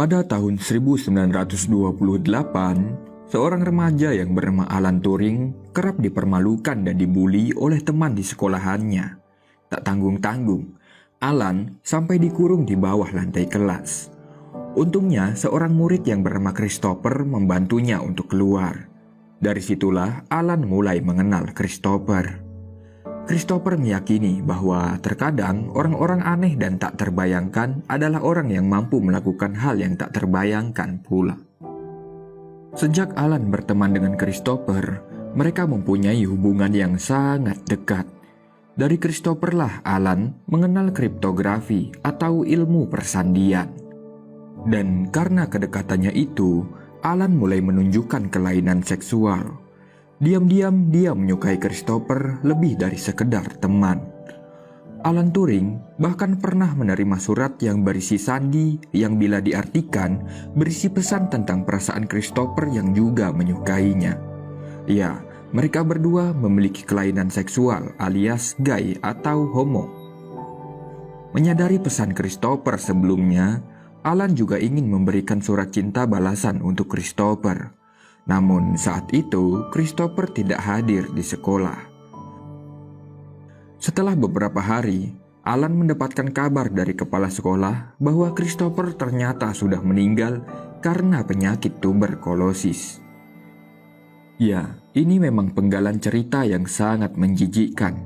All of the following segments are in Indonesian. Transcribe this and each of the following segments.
Pada tahun 1928, seorang remaja yang bernama Alan Turing kerap dipermalukan dan dibuli oleh teman di sekolahannya. Tak tanggung-tanggung, Alan sampai dikurung di bawah lantai kelas. Untungnya, seorang murid yang bernama Christopher membantunya untuk keluar. Dari situlah Alan mulai mengenal Christopher. Christopher meyakini bahwa terkadang orang-orang aneh dan tak terbayangkan adalah orang yang mampu melakukan hal yang tak terbayangkan pula. Sejak Alan berteman dengan Christopher, mereka mempunyai hubungan yang sangat dekat. Dari Christopher lah Alan mengenal kriptografi atau ilmu persandian. Dan karena kedekatannya itu, Alan mulai menunjukkan kelainan seksual. Diam-diam dia menyukai Christopher lebih dari sekedar teman. Alan Turing bahkan pernah menerima surat yang berisi sandi yang bila diartikan berisi pesan tentang perasaan Christopher yang juga menyukainya. Ya, mereka berdua memiliki kelainan seksual alias gay atau homo. Menyadari pesan Christopher sebelumnya, Alan juga ingin memberikan surat cinta balasan untuk Christopher. Namun saat itu Christopher tidak hadir di sekolah. Setelah beberapa hari, Alan mendapatkan kabar dari kepala sekolah bahwa Christopher ternyata sudah meninggal karena penyakit tuberkulosis. Ya, ini memang penggalan cerita yang sangat menjijikkan.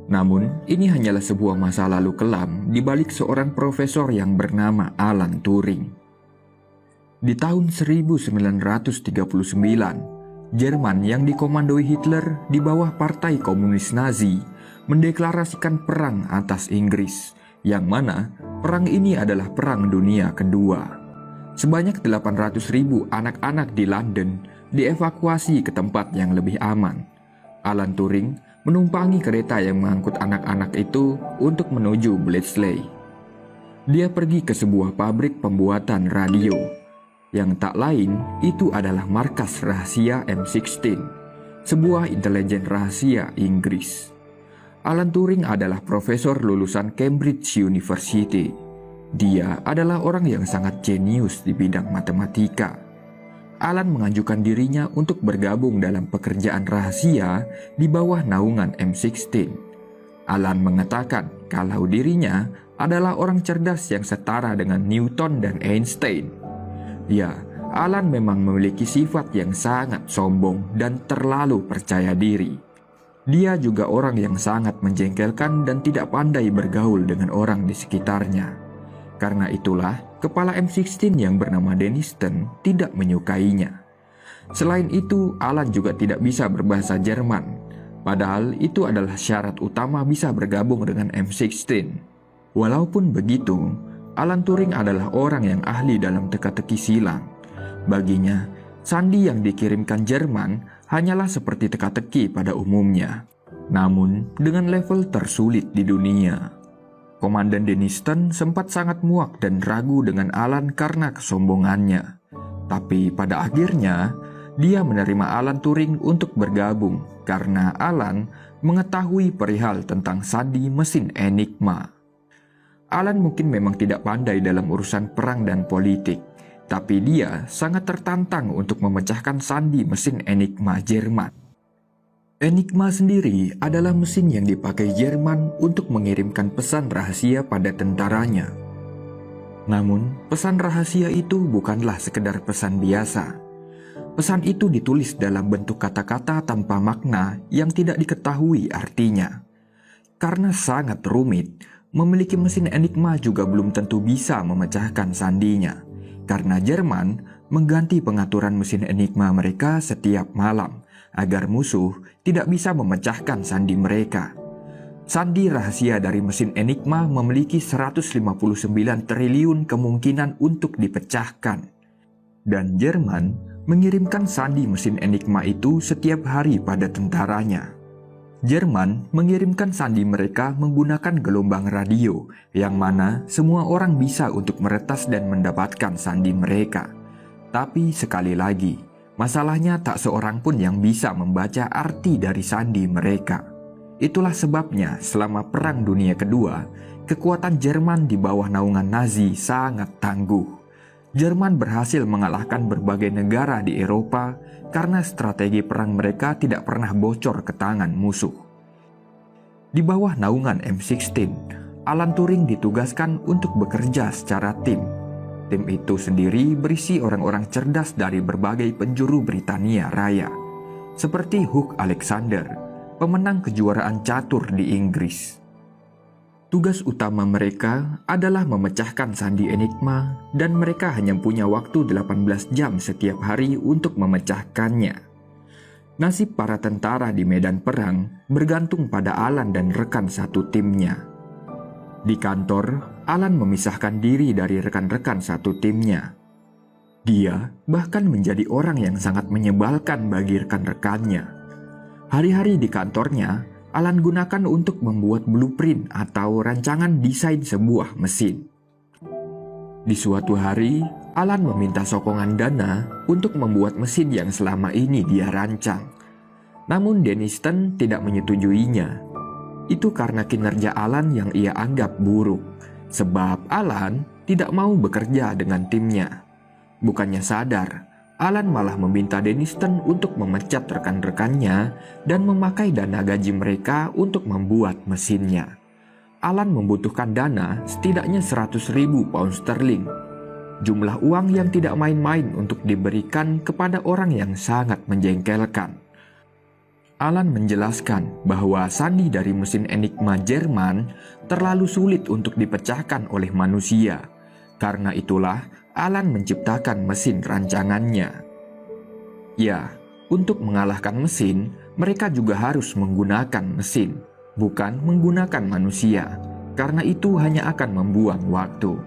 Namun, ini hanyalah sebuah masa lalu kelam di balik seorang profesor yang bernama Alan Turing. Di tahun 1939, Jerman yang dikomandoi Hitler di bawah Partai Komunis Nazi mendeklarasikan perang atas Inggris, yang mana perang ini adalah Perang Dunia Kedua. Sebanyak 800.000 anak-anak di London dievakuasi ke tempat yang lebih aman. Alan Turing menumpangi kereta yang mengangkut anak-anak itu untuk menuju Bletchley. Dia pergi ke sebuah pabrik pembuatan radio. Yang tak lain, itu adalah markas rahasia M16, sebuah intelijen rahasia Inggris. Alan Turing adalah profesor lulusan Cambridge University. Dia adalah orang yang sangat jenius di bidang matematika. Alan mengajukan dirinya untuk bergabung dalam pekerjaan rahasia di bawah naungan M16. Alan mengatakan kalau dirinya adalah orang cerdas yang setara dengan Newton dan Einstein. Ya, Alan memang memiliki sifat yang sangat sombong dan terlalu percaya diri. Dia juga orang yang sangat menjengkelkan dan tidak pandai bergaul dengan orang di sekitarnya. Karena itulah, kepala M16 yang bernama Denniston tidak menyukainya. Selain itu, Alan juga tidak bisa berbahasa Jerman. Padahal itu adalah syarat utama bisa bergabung dengan M16. Walaupun begitu, Alan Turing adalah orang yang ahli dalam teka-teki silang. Baginya, sandi yang dikirimkan Jerman hanyalah seperti teka-teki pada umumnya, namun dengan level tersulit di dunia. Komandan Denniston sempat sangat muak dan ragu dengan Alan karena kesombongannya. Tapi pada akhirnya, dia menerima Alan Turing untuk bergabung karena Alan mengetahui perihal tentang sandi mesin Enigma. Alan mungkin memang tidak pandai dalam urusan perang dan politik, tapi dia sangat tertantang untuk memecahkan sandi mesin Enigma Jerman. Enigma sendiri adalah mesin yang dipakai Jerman untuk mengirimkan pesan rahasia pada tentaranya. Namun, pesan rahasia itu bukanlah sekedar pesan biasa. Pesan itu ditulis dalam bentuk kata-kata tanpa makna yang tidak diketahui artinya. Karena sangat rumit, memiliki mesin Enigma juga belum tentu bisa memecahkan sandinya, karena Jerman mengganti pengaturan mesin Enigma mereka setiap malam agar musuh tidak bisa memecahkan sandi mereka. Sandi rahasia dari mesin Enigma memiliki 159 triliun kemungkinan untuk dipecahkan. Dan Jerman mengirimkan sandi mesin Enigma itu setiap hari pada tentaranya. Jerman mengirimkan sandi mereka menggunakan gelombang radio, yang mana semua orang bisa untuk meretas dan mendapatkan sandi mereka. Tapi sekali lagi, masalahnya tak seorang pun yang bisa membaca arti dari sandi mereka. Itulah sebabnya selama Perang Dunia Kedua, kekuatan Jerman di bawah naungan Nazi sangat tangguh. Jerman berhasil mengalahkan berbagai negara di Eropa karena strategi perang mereka tidak pernah bocor ke tangan musuh. Di bawah naungan M16, Alan Turing ditugaskan untuk bekerja secara tim. Tim itu sendiri berisi orang-orang cerdas dari berbagai penjuru Britania Raya, seperti Hugh Alexander, pemenang kejuaraan catur di Inggris. Tugas utama mereka adalah memecahkan sandi enigma dan mereka hanya punya waktu 18 jam setiap hari untuk memecahkannya. Nasib para tentara di medan perang bergantung pada Alan dan rekan satu timnya. Di kantor, Alan memisahkan diri dari rekan-rekan satu timnya. Dia bahkan menjadi orang yang sangat menyebalkan bagi rekan-rekannya. Hari-hari di kantornya, Alan gunakan untuk membuat blueprint atau rancangan desain sebuah mesin. Di suatu hari, Alan meminta sokongan dana untuk membuat mesin yang selama ini dia rancang. Namun Denniston tidak menyetujuinya. Itu karena kinerja Alan yang ia anggap buruk, sebab Alan tidak mau bekerja dengan timnya. Bukannya sadar, Alan malah meminta Denniston untuk memecat rekan-rekannya dan memakai dana gaji mereka untuk membuat mesinnya. Alan membutuhkan dana setidaknya 100.000 pound sterling. Jumlah uang yang tidak main-main untuk diberikan kepada orang yang sangat menjengkelkan. Alan menjelaskan bahwa sandi dari mesin Enigma Jerman terlalu sulit untuk dipecahkan oleh manusia. Karena itulah Alan menciptakan mesin rancangannya. Ya, untuk mengalahkan mesin, mereka juga harus menggunakan mesin, bukan menggunakan manusia. Karena itu hanya akan membuang waktu.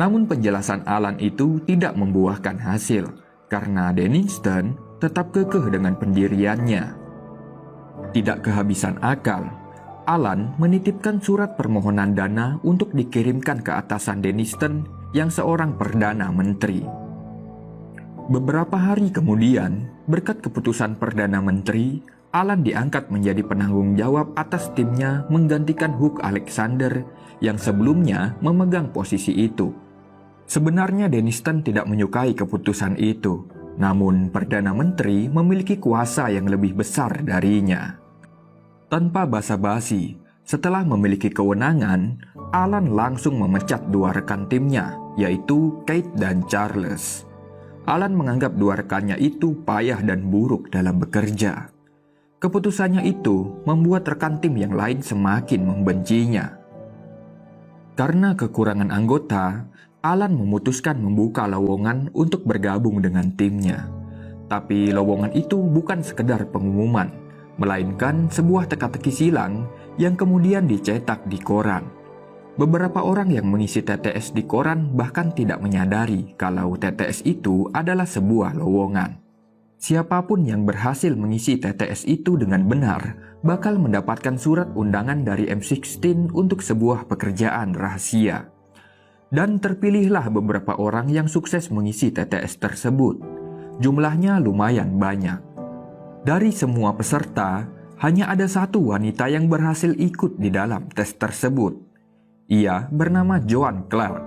Namun penjelasan Alan itu tidak membuahkan hasil, karena Denniston tetap kekeh dengan pendiriannya. Tidak kehabisan akal, Alan menitipkan surat permohonan dana untuk dikirimkan ke atasan Denniston yang seorang Perdana Menteri. Beberapa hari kemudian, berkat keputusan Perdana Menteri, Alan diangkat menjadi penanggung jawab atas timnya menggantikan Hugh Alexander yang sebelumnya memegang posisi itu. Sebenarnya Denniston tidak menyukai keputusan itu, namun Perdana Menteri memiliki kuasa yang lebih besar darinya. Tanpa basa-basi, setelah memiliki kewenangan, Alan langsung memecat dua rekan timnya, yaitu Kate dan Charles. Alan menganggap dua rekannya itu payah dan buruk dalam bekerja. Keputusannya itu membuat rekan tim yang lain semakin membencinya. Karena kekurangan anggota, Alan memutuskan membuka lowongan untuk bergabung dengan timnya. Tapi lowongan itu bukan sekedar pengumuman, melainkan sebuah teka-teki silang yang kemudian dicetak di koran. Beberapa orang yang mengisi TTS di koran bahkan tidak menyadari kalau TTS itu adalah sebuah lowongan. Siapapun yang berhasil mengisi TTS itu dengan benar bakal mendapatkan surat undangan dari M16 untuk sebuah pekerjaan rahasia. Dan terpilihlah beberapa orang yang sukses mengisi TTS tersebut. Jumlahnya lumayan banyak. Dari semua peserta, hanya ada satu wanita yang berhasil ikut di dalam tes tersebut. Ia bernama Joan Clark.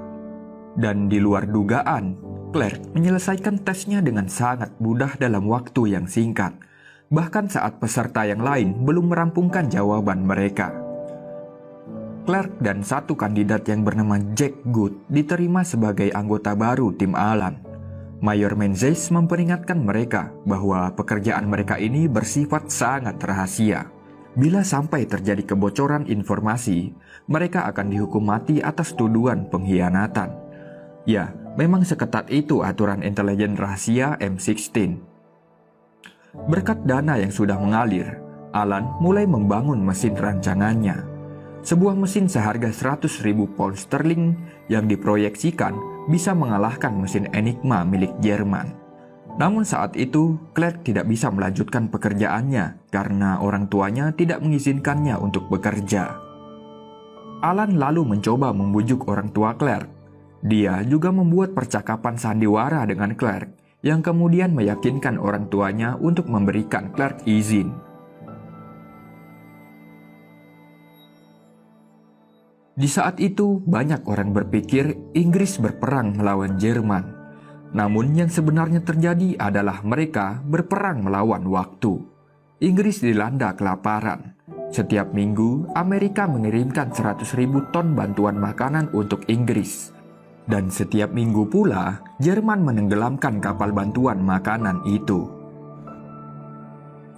Dan di luar dugaan, Clark menyelesaikan tesnya dengan sangat mudah dalam waktu yang singkat. Bahkan saat peserta yang lain belum merampungkan jawaban mereka. Clark dan satu kandidat yang bernama Jack Good diterima sebagai anggota baru tim Alan. Mayor Menzies memperingatkan mereka bahwa pekerjaan mereka ini bersifat sangat rahasia. Bila sampai terjadi kebocoran informasi, mereka akan dihukum mati atas tuduhan pengkhianatan. Ya, memang seketat itu aturan intelijen rahasia M16. Berkat dana yang sudah mengalir, Alan mulai membangun mesin rancangannya. Sebuah mesin seharga 100.000 pound sterling yang diproyeksikan bisa mengalahkan mesin Enigma milik Jerman. Namun saat itu, Clark tidak bisa melanjutkan pekerjaannya karena orang tuanya tidak mengizinkannya untuk bekerja. Alan lalu mencoba membujuk orang tua Clark. Dia juga membuat percakapan sandiwara dengan Clark yang kemudian meyakinkan orang tuanya untuk memberikan Clark izin. Di saat itu, banyak orang berpikir Inggris berperang melawan Jerman. Namun yang sebenarnya terjadi adalah mereka berperang melawan waktu. Inggris dilanda kelaparan. Setiap minggu, Amerika mengirimkan 100.000 ton bantuan makanan untuk Inggris. Dan setiap minggu pula, Jerman menenggelamkan kapal bantuan makanan itu.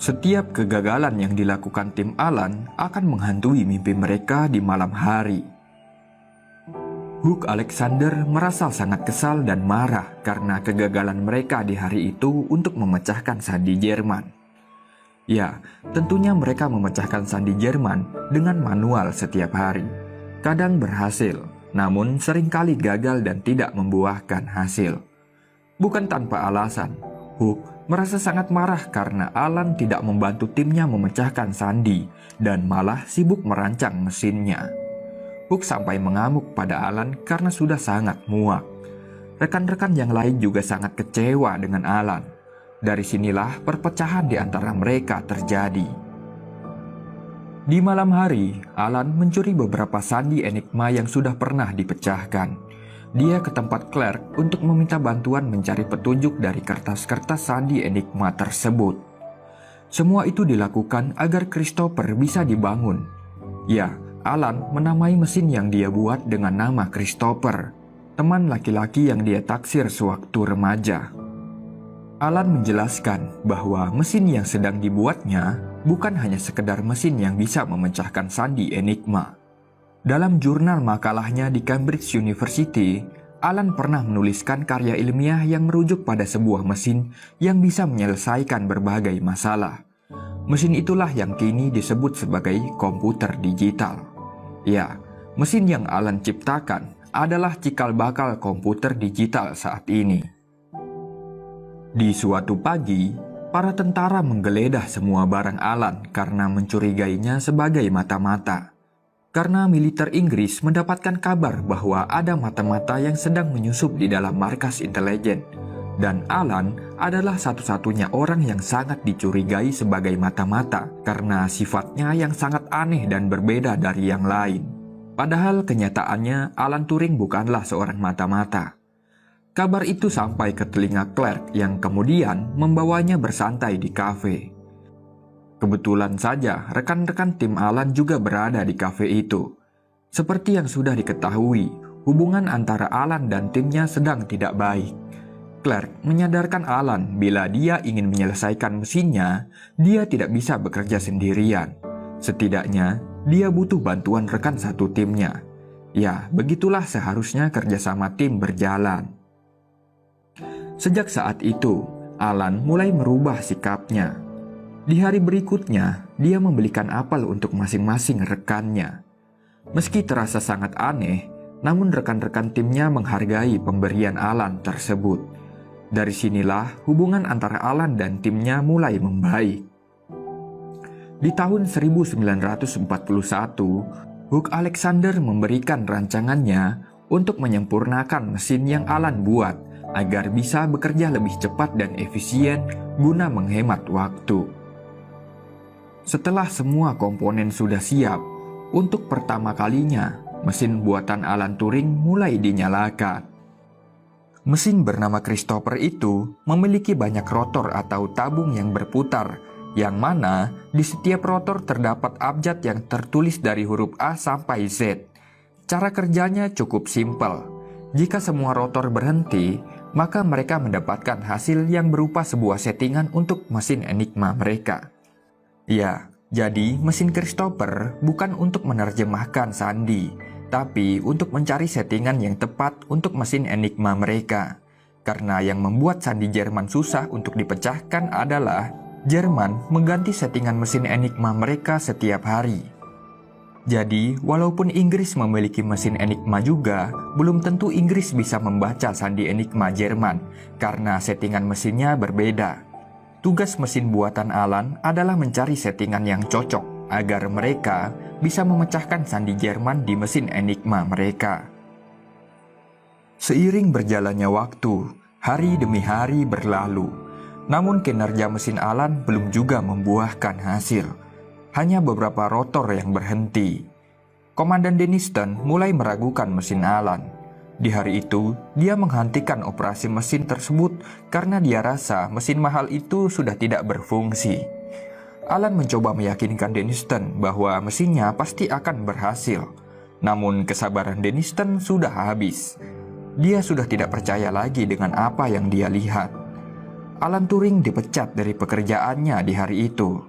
Setiap kegagalan yang dilakukan tim Alan akan menghantui mimpi mereka di malam hari. Hugh Alexander merasa sangat kesal dan marah karena kegagalan mereka di hari itu untuk memecahkan sandi Jerman. Ya, tentunya mereka memecahkan sandi Jerman dengan manual setiap hari. Kadang berhasil, namun seringkali gagal dan tidak membuahkan hasil. Bukan tanpa alasan, Hugh merasa sangat marah karena Alan tidak membantu timnya memecahkan sandi dan malah sibuk merancang mesinnya. Hugh sampai mengamuk pada Alan karena sudah sangat muak. Rekan-rekan yang lain juga sangat kecewa dengan Alan. Dari sinilah perpecahan di antara mereka terjadi. Di malam hari, Alan mencuri beberapa sandi enigma yang sudah pernah dipecahkan. Dia ke tempat Clark untuk meminta bantuan mencari petunjuk dari kertas-kertas sandi enigma tersebut. Semua itu dilakukan agar Christopher bisa dibangun. Ya, Alan menamai mesin yang dia buat dengan nama Christopher, teman laki-laki yang dia taksir sewaktu remaja. Alan menjelaskan bahwa mesin yang sedang dibuatnya bukan hanya sekedar mesin yang bisa memecahkan sandi enigma. Dalam jurnal makalahnya di Cambridge University, Alan pernah menuliskan karya ilmiah yang merujuk pada sebuah mesin yang bisa menyelesaikan berbagai masalah. Mesin itulah yang kini disebut sebagai komputer digital. Ya, mesin yang Alan ciptakan adalah cikal bakal komputer digital saat ini. Di suatu pagi, para tentara menggeledah semua barang Alan karena mencurigainya sebagai mata-mata. Karena militer Inggris mendapatkan kabar bahwa ada mata-mata yang sedang menyusup di dalam markas intelijen. Dan Alan adalah satu-satunya orang yang sangat dicurigai sebagai mata-mata karena sifatnya yang sangat aneh dan berbeda dari yang lain. Padahal kenyataannya Alan Turing bukanlah seorang mata-mata. Kabar itu sampai ke telinga Clark yang kemudian membawanya bersantai di kafe. Kebetulan saja rekan-rekan tim Alan juga berada di kafe itu. Seperti yang sudah diketahui, hubungan antara Alan dan timnya sedang tidak baik. Clark menyadarkan Alan bila dia ingin menyelesaikan mesinnya, dia tidak bisa bekerja sendirian. Setidaknya, dia butuh bantuan rekan satu timnya. Ya, begitulah seharusnya kerjasama tim berjalan. Sejak saat itu, Alan mulai merubah sikapnya. Di hari berikutnya, dia membelikan apel untuk masing-masing rekannya. Meski terasa sangat aneh, namun rekan-rekan timnya menghargai pemberian Alan tersebut. Dari sinilah hubungan antara Alan dan timnya mulai membaik. Di tahun 1941, Hugh Alexander memberikan rancangannya untuk menyempurnakan mesin yang Alan buat agar bisa bekerja lebih cepat dan efisien guna menghemat waktu. Setelah semua komponen sudah siap, untuk pertama kalinya mesin buatan Alan Turing mulai dinyalakan. Mesin bernama Christopher itu memiliki banyak rotor atau tabung yang berputar, yang mana di setiap rotor terdapat abjad yang tertulis dari huruf A sampai Z. Cara kerjanya cukup simpel. Jika semua rotor berhenti, maka mereka mendapatkan hasil yang berupa sebuah settingan untuk mesin enigma mereka. Ya, jadi mesin Christopher bukan untuk menerjemahkan sandi, tapi untuk mencari settingan yang tepat untuk mesin enigma mereka. Karena yang membuat sandi Jerman susah untuk dipecahkan adalah Jerman mengganti settingan mesin enigma mereka setiap hari. Jadi, walaupun Inggris memiliki mesin enigma juga, belum tentu Inggris bisa membaca sandi enigma Jerman karena settingan mesinnya berbeda. Tugas mesin buatan Alan adalah mencari settingan yang cocok agar mereka bisa memecahkan sandi Jerman di mesin enigma mereka. Seiring berjalannya waktu, hari demi hari berlalu. Namun kinerja mesin Alan belum juga membuahkan hasil. Hanya beberapa rotor yang berhenti. Komandan Denniston mulai meragukan mesin Alan. Di hari itu, dia menghentikan operasi mesin tersebut karena dia rasa mesin mahal itu sudah tidak berfungsi. Alan mencoba meyakinkan Denniston bahwa mesinnya pasti akan berhasil. Namun kesabaran Denniston sudah habis. Dia sudah tidak percaya lagi dengan apa yang dia lihat. Alan Turing dipecat dari pekerjaannya di hari itu.